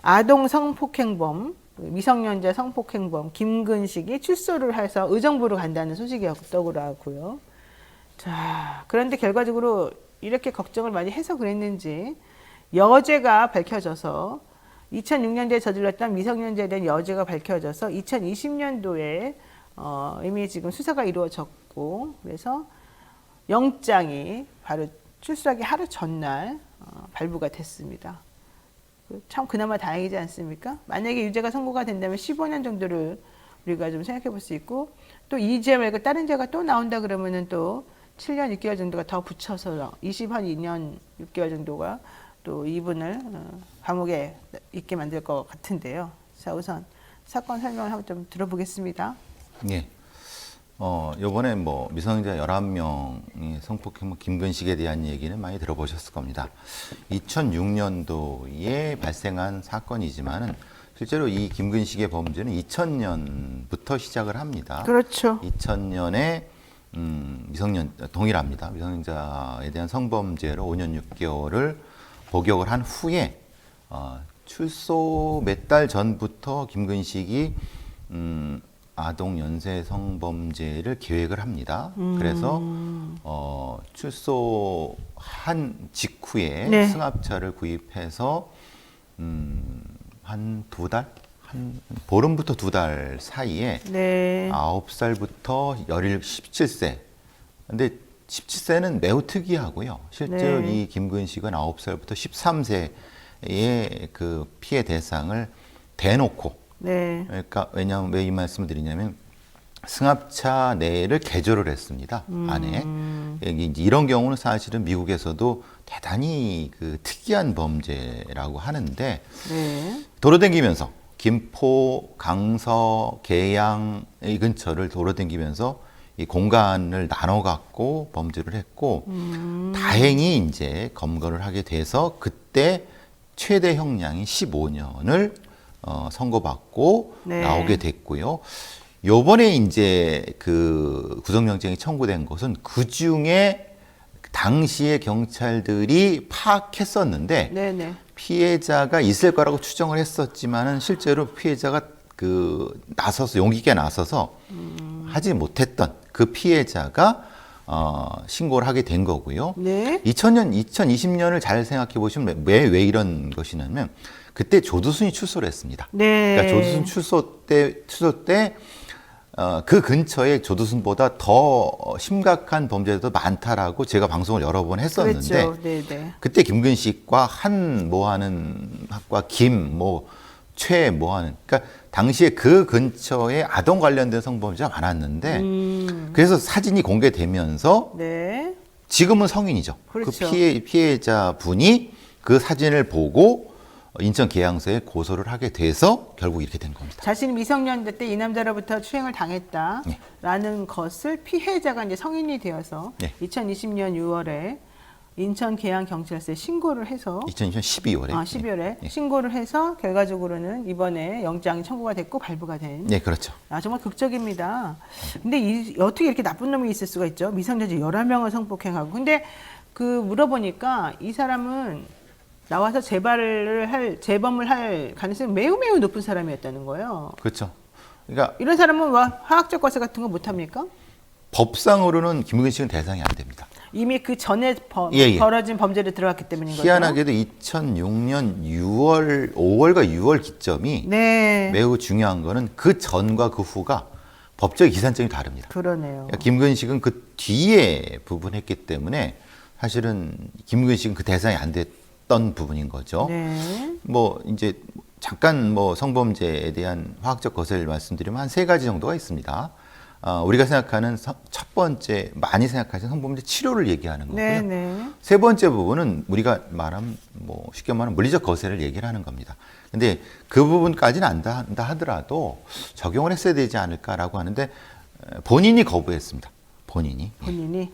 아동 성폭행범, 미성년자 성폭행범 김근식이 출소를 해서 의정부로 간다는 소식이 떠오르고요. 자, 그런데 결과적으로 이렇게 걱정을 많이 해서 그랬는지 여죄가 밝혀져서 2006년도에 저질렀던 미성년자에 대한 여죄가 밝혀져서 2020년도에 이미 지금 수사가 이루어졌고, 그래서 영장이 바로 출소하기 하루 전날 발부가 됐습니다. 참 그나마 다행이지 않습니까? 만약에 유죄가 선고가 된다면 15년 정도를 우리가 좀 생각해 볼 수 있고, 또 이 죄 말고 다른 죄가 또 나온다 그러면은 또 7년 6개월 정도가 더 붙여서 22년 6개월 정도가 또 이분을 감옥에 있게 만들 것 같은데요. 자, 우선 사건 설명을 한번 좀 들어보겠습니다. 예. 요번에 뭐 미성년자 11명의 성폭행 김근식에 대한 얘기는 많이 들어보셨을 겁니다. 2006년도에 발생한 사건이지만은 실제로 이 김근식의 범죄는 2000년부터 시작을 합니다. 그렇죠. 2000년에 동일합니다. 미성년자에 대한 성범죄로 5년 6개월을 복역을 한 후에 출소 몇 달 전부터 김근식이 아동 연쇄 성범죄를 계획을 합니다. 그래서 출소한 직후에 네. 승합차를 구입해서 한 보름부터 2달 사이에 네. 9살부터 17세. 근데 17세는 매우 특이하고요. 실제로 네. 이 김근식은 9살부터 13세의 그 피해 대상을 대놓고, 네. 그러니까 왜냐하면 왜 이 말씀을 드리냐면 승합차 내를 개조를 했습니다. 안에. 이제 이런 경우는 사실은 미국에서도 대단히 그 특이한 범죄라고 하는데, 네. 도로 다니면서 김포, 강서, 계양 이 근처를 도로 다니면서 이 공간을 나눠 갖고 범죄를 했고, 다행히 이제 검거를 하게 돼서 그때 최대 형량이 15년을 선고받고 네. 나오게 됐고요. 요번에 이제 그 구속영장이 청구된 것은 그 중에 당시에 경찰들이 파악했었는데, 네네. 피해자가 있을 거라고 추정을 했었지만은 실제로 피해자가 나서서 용기 있게 나서서 하지 못했던 그 피해자가 신고를 하게 된 거고요. 네. 2020년을 잘 생각해 보시면 왜 이런 것이냐면 그때 조두순이 출소를 했습니다. 네. 그러니까 조두순 출소 때 그 근처에 조두순보다 더 심각한 범죄도 많다라고 제가 방송을 여러 번 했었는데, 그렇죠. 네네. 그때 김근식과 한 뭐하는 학과 최 뭐하는, 그러니까 당시에 그 근처에 아동 관련된 성범죄가 많았는데, 그래서 사진이 공개되면서 네. 지금은 성인이죠. 그렇죠. 그 피해자 분이 그 사진을 보고 인천 계양서에 고소를 하게 돼서 결국 이렇게 된 겁니다. 자신이 미성년자 때 이 남자로부터 추행을 당했다라는 네. 것을 피해자가 이제 성인이 되어서 네. 2020년 6월에 인천 계양경찰서에 신고를 해서 2020년 12월에. 12월에 네. 신고를 해서 결과적으로는 이번에 영장이 청구가 됐고 발부가 된. 네, 그렇죠. 정말 극적입니다. 근데 어떻게 이렇게 나쁜 놈이 있을 수가 있죠? 미성년자 11명을 성폭행하고. 근데 물어보니까 이 사람은 나와서 재범을 할 가능성이 매우 높은 사람이었다는 거예요. 그렇죠. 그러니까 이런 사람은 화학적 과세 같은 거 못합니까? 법상으로는 김근식은 대상이 안 됩니다. 이미 그 전에 예. 벌어진 범죄를 들어갔기 때문인 거죠. 희한하게도 2006년 5월과 6월 기점이 네. 매우 중요한 거는 그 전과 그 후가 법적 기산점이 다릅니다. 그러네요. 그러니까 김근식은 그 뒤에 부분했기 때문에 사실은 김근식은 그 대상이 안 됐던 부분인 거죠. 네. 뭐 이제 잠깐 성범죄에 대한 화학적 거세를 말씀드리면 한 3가지 정도가 있습니다. 우리가 생각하는 첫 번째, 많이 생각하시는 성범죄 치료를 얘기하는 거고요. 네네. 3번째 부분은 우리가 말하면 쉽게 말하면 물리적 거세를 얘기를 하는 겁니다. 근데 그 부분까지는 안 한다 하더라도 적용을 했어야 되지 않을까라고 하는데 본인이 거부했습니다. 본인이.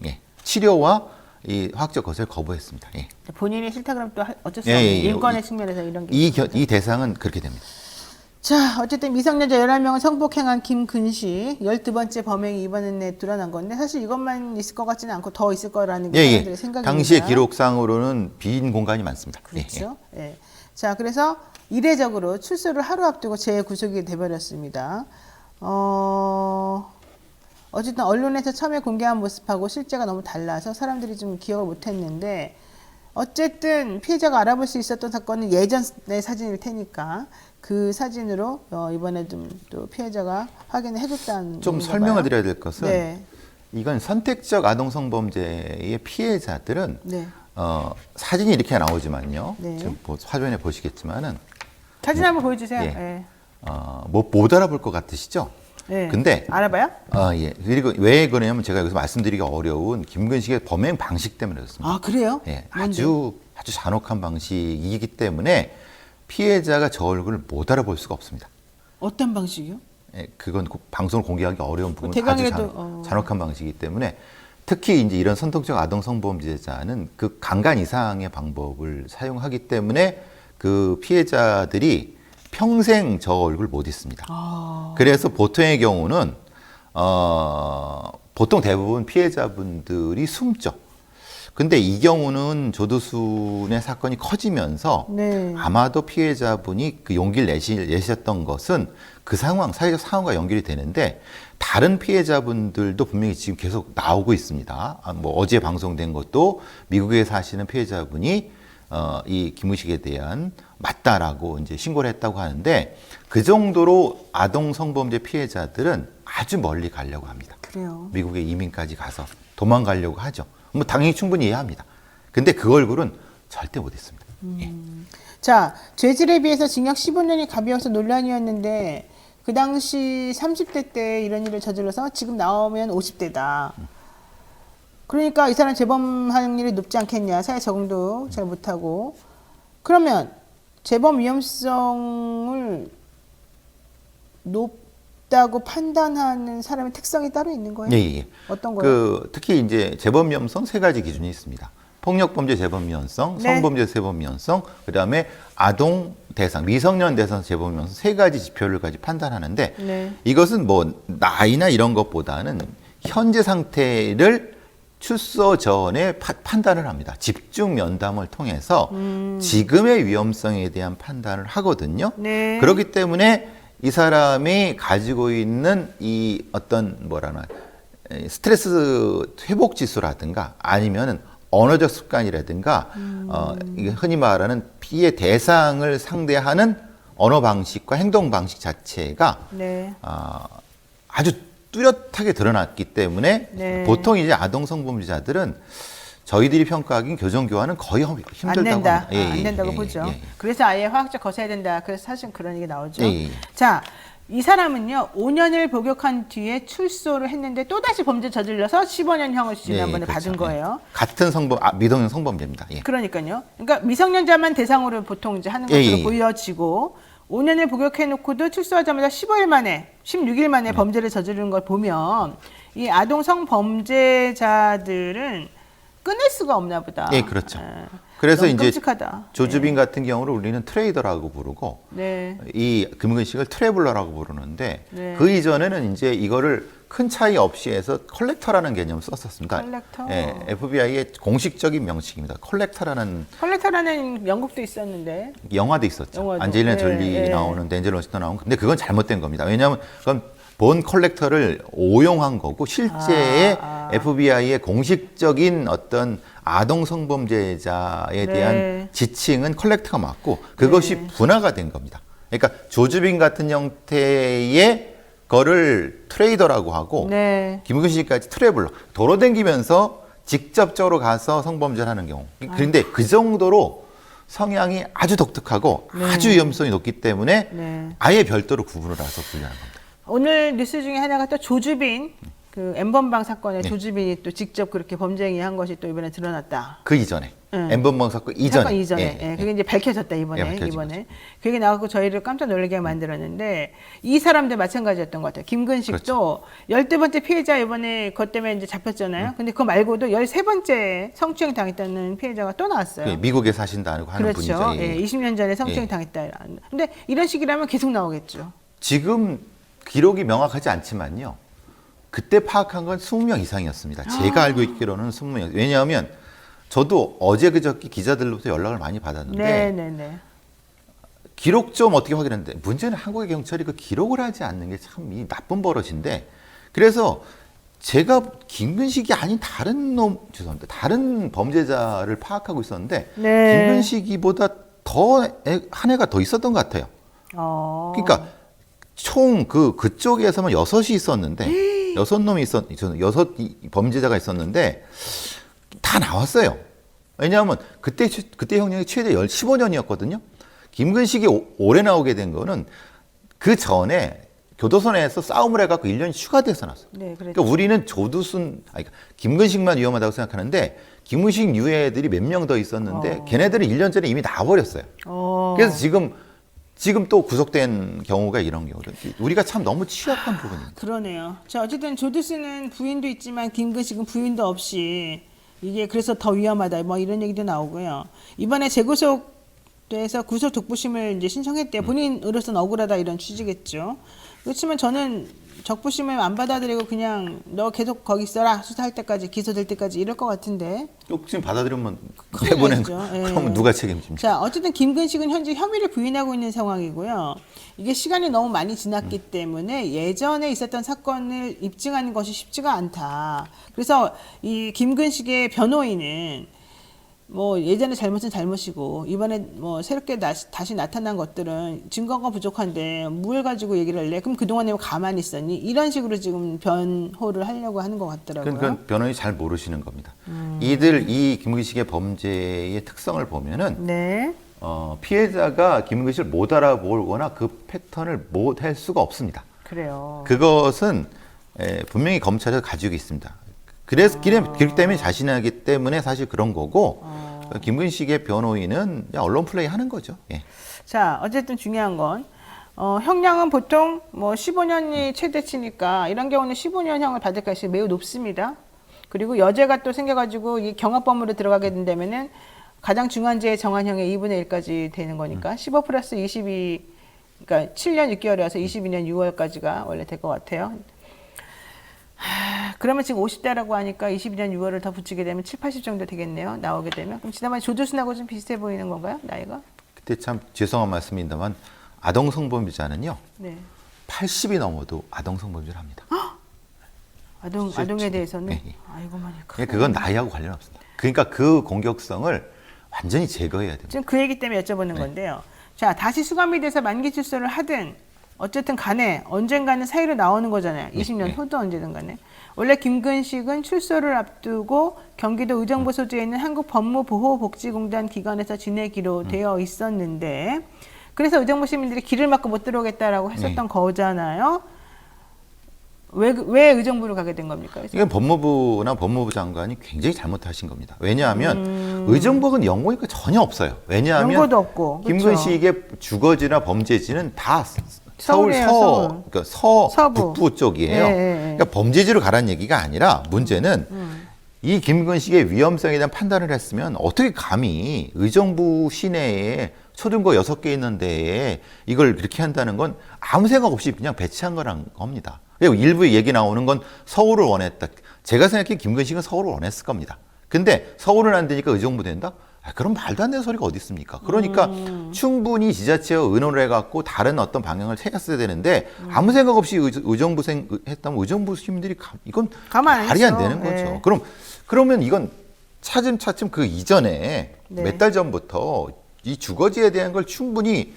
예. 치료와 이 화학적 거세를 거부했습니다. 예. 본인이 싫다 그러면 또 어쩔 수 없는 인권의 측면에서 이런 게 이 대상은 그렇게 됩니다. 자, 어쨌든 미성년자 11명을 성폭행한 김근식 12번째 범행이 이번에 드러난 건데 사실 이것만 있을 것 같지는 않고 더 있을 거라는 게 사람들의 생각입니다. 당시의 기록상으로는 빈 공간이 많습니다. 그렇죠. 예. 자, 그래서 이례적으로 출소를 하루 앞두고 재구속이 돼버렸습니다. 어쨌든 언론에서 처음에 공개한 모습하고 실제가 너무 달라서 사람들이 좀 기억을 못했는데 어쨌든 피해자가 알아볼 수 있었던 사건은 예전의 사진일 테니까 그 사진으로 이번에 좀 또 피해자가 확인을 해줬다는 좀 얘기인가 설명을 봐요. 드려야 될 것은 네. 이건 선택적 아동성범죄의 피해자들은 네. 사진이 이렇게 나오지만요. 네. 지금 화면에 보시겠지만은 사진 한번 보여주세요. 예. 네. 못 알아볼 것 같으시죠? 네. 근데 알아봐요? 예. 그리고 왜 그러냐면 제가 여기서 말씀드리기 어려운 김근식의 범행 방식 때문에 그렇습니다. 아 그래요? 예, 뭔데? 아주 잔혹한 방식이기 때문에 피해자가 저 얼굴을 못 알아볼 수가 없습니다. 어떤 방식이요? 예, 그건 방송을 공개하기 어려운 부분 아주 대강에도, 잔혹한 방식이기 때문에 특히 이제 이런 선택적 아동 성범죄자는 그 강간 이상의 방법을 사용하기 때문에 그 피해자들이 평생 저 얼굴 못 잊습니다. 그래서 보통의 경우는 보통 대부분 피해자분들이 숨죠. 근데 이 경우는 조두순의 사건이 커지면서 네. 아마도 피해자분이 그 용기를 내셨던 것은 그 상황, 사회적 상황과 연결이 되는데 다른 피해자분들도 분명히 지금 계속 나오고 있습니다. 뭐 어제 방송된 것도 미국에 사시는 피해자분이 이 김우식에 대한 맞다라고 이제 신고를 했다고 하는데 그 정도로 아동 성범죄 피해자들은 아주 멀리 가려고 합니다. 그래요. 미국에 이민까지 가서 도망가려고 하죠. 뭐 당연히 충분히 이해합니다. 근데 그 얼굴은 절대 못 했습니다. 예. 자, 죄질에 비해서 징역 15년이 가벼워서 논란이었는데 그 당시 30대 때 이런 일을 저질러서 지금 나오면 50대다. 그러니까 이 사람 재범 확률이 높지 않겠냐. 사회 적응도 잘 못하고. 그러면 재범 위험성을 높다고 판단하는 사람의 특성이 따로 있는 거예요? 예. 어떤 거예요? 특히 이제 재범 위험성 세 가지 기준이 있습니다. 폭력범죄 재범 위험성, 네. 성범죄 재범 위험성, 그다음에 아동 대상, 미성년 대상 재범 위험성 세 가지 지표를 가지고 판단하는데 네. 이것은 뭐 나이나 이런 것보다는 현재 상태를 출소 전에 판단을 합니다. 집중 면담을 통해서 지금의 위험성에 대한 판단을 하거든요. 네. 그렇기 때문에 이 사람이 가지고 있는 이 어떤 뭐라나 스트레스 회복 지수라든가 아니면은 언어적 습관이라든가 이게 흔히 말하는 피해 대상을 상대하는 언어 방식과 행동 방식 자체가 네. 아주 뚜렷하게 드러났기 때문에 네. 보통 이제 아동 성범죄자들은 저희들이 평가하기엔 교정 교환은 거의 안 힘들다고 된다. 합니다. 안 된다고 보죠. 그래서 아예 화학적 거세야 된다. 그래서 사실 그런 얘기 나오죠. 예. 자, 이 사람은요 5년을 복역한 뒤에 출소를 했는데 또 다시 범죄 저질러서 15년형을 지난번에 받은 거예요. 같은 미성년 성범죄입니다. 예. 그러니까요. 그러니까 미성년자만 대상으로 보통 이제 하는 것으로 보여지고 5년을 복역해놓고도 출소하자마자 15일 만에, 16일 만에 범죄를 저지르는 걸 보면 이 아동 성범죄자들은 끊을 수가 없나 보다. 예, 그렇죠. 그래서 너무 이제 끔찍하다. 조주빈 같은 경우를 우리는 트레이더라고 부르고 네. 이 김근식을 트래블러라고 부르는데 네. 그 이전에는 이제 이거를 큰 차이 없이 해서 컬렉터라는 개념을 썼었습니다. 컬렉터. 예, FBI의 공식적인 명칭입니다. 컬렉터라는 영국도 있었는데. 영화도 있었죠. 영화도. 안젤리나 네, 졸리 네. 나오는 덴젤 워싱턴 나오는 근데 그건 잘못된 겁니다. 왜냐하면 그건 본 컬렉터를 오용한 거고 실제의 FBI의 공식적인 어떤 아동 성범죄자에 네. 대한 지칭은 컬렉터가 맞고 그것이 분화가 된 겁니다. 그러니까 조주빈 같은 형태의 거를 트레이더라고 하고 네. 김근식까지 트래블러 도로 댕기면서 직접적으로 가서 성범죄를 하는 경우. 그런데 그 정도로 성향이 아주 독특하고 아주 위험성이 높기 때문에 네. 아예 별도로 구분을 해서 분류하는 겁니다. 오늘 뉴스 중에 하나가 또 조주빈 그 엠번방 사건에 네. 조주빈이 또 직접 그렇게 범죄 행위한 것이 또 이번에 드러났다. 그 이전에 응. 엠번방 사건 이전에. 사건 이전에. 예, 예. 그게 이제 밝혀졌다 이번에. 예, 밝혀진 이번에. 그게 나와서 저희를 깜짝 놀라게 만들었는데 이 사람도 마찬가지였던 것 같아요. 김근식도 그렇죠. 12번째 피해자 이번에 그것 때문에 이제 잡혔잖아요. 근데 그거 말고도 13번째 성추행 당했다는 피해자가 또 나왔어요. 그 미국에 사신다고 하는 그렇죠. 분이죠. 예, 20년 전에 성추행 당했다. 근데 이런 식이라면 계속 나오겠죠. 지금 기록이 명확하지 않지만요. 그때 파악한 건 20명 이상이었습니다. 제가 알고 있기로는 20명. 왜냐하면 저도 어제 그저께 기자들로부터 연락을 많이 받았는데 네네네. 기록 좀 어떻게 확인하는데 문제는 한국의 경찰이 그 기록을 하지 않는 게 참 이 나쁜 버릇인데 그래서 제가 김근식이 아닌 다른 죄송합니다. 다른 범죄자를 파악하고 있었는데 네. 김근식이보다 더 한 애가 더 있었던 것 같아요. 그러니까 총 그쪽에서만 6이 있었는데 6 범죄자가 있었는데 다 나왔어요. 왜냐하면 그때 형량이 최대 15년이었거든요. 김근식이 오래 나오게 된 거는 그 전에 교도소내에서 싸움을 해갖고 1년이 추가돼서 나왔어요. 네, 그랬죠. 그러니까 우리는 그러니까 김근식만 위험하다고 생각하는데 김근식 유해 애들이 몇 명 더 있었는데 걔네들은 1년 전에 이미 나와버렸어요. 그래서 지금 또 구속된 경우가 이런 경우들. 우리가 참 너무 취약한 부분입니다. 그러네요. 자, 어쨌든 조두스는 부인도 있지만 김근식은 부인도 없이 이게 그래서 더 위험하다 뭐 이런 얘기도 나오고요. 이번에 재구속돼서 구속 적부심을 이제 신청했대요. 본인으로서는 억울하다 이런 취지겠죠. 그렇지만 저는 적부심을 안 받아들이고 그냥 너 계속 거기 있어라 수사할 때까지 기소될 때까지 이럴 것 같은데. 지금 받아들이면 큰일 내보낸 나죠. 예. 그러면 누가 책임집니까? 자, 어쨌든 김근식은 현재 혐의를 부인하고 있는 상황이고요. 이게 시간이 너무 많이 지났기 때문에 예전에 있었던 사건을 입증하는 것이 쉽지가 않다. 그래서 이 김근식의 변호인은 뭐 예전에 잘못은 잘못이고 이번에 뭐 새롭게 다시 나타난 것들은 증거가 부족한데 뭘 가지고 얘기를 할래? 그럼 그동안에 가만히 있었니? 이런 식으로 지금 변호를 하려고 하는 것 같더라고요. 그러니까 변호인이 잘 모르시는 겁니다. 이 김근식의 범죄의 특성을 보면은 네. 피해자가 김근식을 못 알아보거나 그 패턴을 못 할 수가 없습니다. 그래요. 그것은 분명히 검찰에서 가지고 있습니다. 그렇기 때문에 자신하기 때문에 사실 그런 거고 김근식의 변호인은 그냥 언론 플레이 하는 거죠. 예. 자, 어쨌든 중요한 건 형량은 보통 뭐 15년이 최대치니까 이런 경우는 15년형을 받을 가능성이 매우 높습니다. 그리고 여죄가 또 생겨가지고 이 경합범으로 들어가게 된다면은 가장 중한 죄의 정한형의 2분의 1까지 되는 거니까 15 플러스 22, 그러니까 7년 6개월이어서 22년 6월까지가 원래 될 것 같아요. 그러면 지금 50대라고 하니까 22년 6월을 더 붙이게 되면 7, 80 정도 되겠네요. 나오게 되면. 그럼 지난번에 조두순하고 좀 비슷해 보이는 건가요? 나이가? 그때 참 죄송한 말씀입니다만 아동 성범죄자는요. 네. 80이 넘어도 아동 성범죄를 합니다. 아동에 대해서는? 네. 아이고만이. 그건 나이하고 관련 없습니다. 그러니까 그 공격성을 완전히 제거해야 됩니다. 지금 그 얘기 때문에 여쭤보는 건데요. 자, 다시 수감이 돼서 만기 출소를 하든 어쨌든 간에 언젠가는 사유로 나오는 거잖아요. 20년 후도 언제든 간에. 원래 김근식은 출소를 앞두고 경기도 의정부 소재에 있는 한국법무보호복지공단 기관에서 지내기로 되어 있었는데 그래서 의정부 시민들이 길을 막고 못 들어오겠다라고 했었던 거잖아요. 왜 의정부로 가게 된 겁니까? 그래서? 이건 법무부나 법무부 장관이 굉장히 잘못하신 겁니다. 왜냐하면 의정부는 연고니까 전혀 없어요. 왜냐하면 연고도 없고, 김근식의 주거지나 범죄지는 다 서울 서울이에요, 서울. 그러니까 서부. 북부 쪽이에요. 그러니까 범죄지로 가라는 얘기가 아니라 문제는 이 김근식의 위험성에 대한 판단을 했으면 어떻게 감히 의정부 시내에 초등고 6개 있는 데에 이걸 그렇게 한다는 건 아무 생각 없이 그냥 배치한 거란 겁니다. 그리고 일부 얘기 나오는 건 서울을 원했다. 제가 생각해 김근식은 서울을 원했을 겁니다. 근데 서울은 안 되니까 의정부 된다? 그럼 말도 안 되는 소리가 어디 있습니까? 그러니까 충분히 지자체와 의논을 해갖고 다른 어떤 방향을 찾았어야 되는데 아무 생각 없이 의정부 했다면 의정부 시민들이 이건 말이 안 되는 거죠. 네. 그러면 이건 차츰 그 이전에 네. 몇 달 전부터 이 주거지에 대한 걸 충분히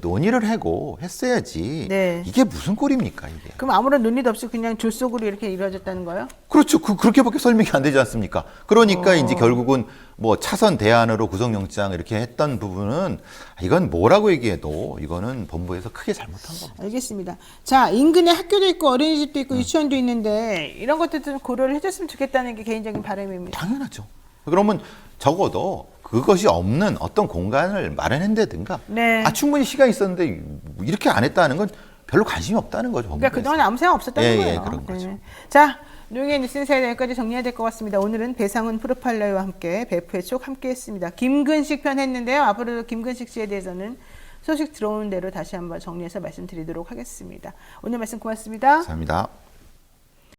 논의를 하고 했어야지. 네. 이게 무슨 꼴입니까, 이게? 그럼 아무런 논의도 없이 그냥 졸속으로 이렇게 이루어졌다는 거예요? 그렇죠. 그렇게밖에 설명이 안 되지 않습니까? 그러니까 이제 결국은 뭐 차선 대안으로 구속영장 이렇게 했던 부분은 이건 뭐라고 얘기해도 이거는 법무부에서 크게 잘못한 겁니다. 알겠습니다. 자, 인근에 학교도 있고 어린이집도 있고 유치원도 있는데 이런 것들 좀 고려를 해줬으면 좋겠다는 게 개인적인 바람입니다. 당연하죠. 그러면 적어도 그것이 없는 어떤 공간을 마련한다든가 네. 충분히 시간이 있었는데 이렇게 안 했다는 건 별로 관심이 없다는 거죠. 그러니까 그동안 아무 생각 없었다는 거예요. 그런 거죠. 자, 노영의 뉴스인사이드 여기까지 정리해야 될 것 같습니다. 오늘은 배상훈 프로파일러와 함께 배프의 촉 함께했습니다. 김근식 편 했는데요. 앞으로도 김근식 씨에 대해서는 소식 들어오는 대로 다시 한번 정리해서 말씀드리도록 하겠습니다. 오늘 말씀 고맙습니다. 감사합니다.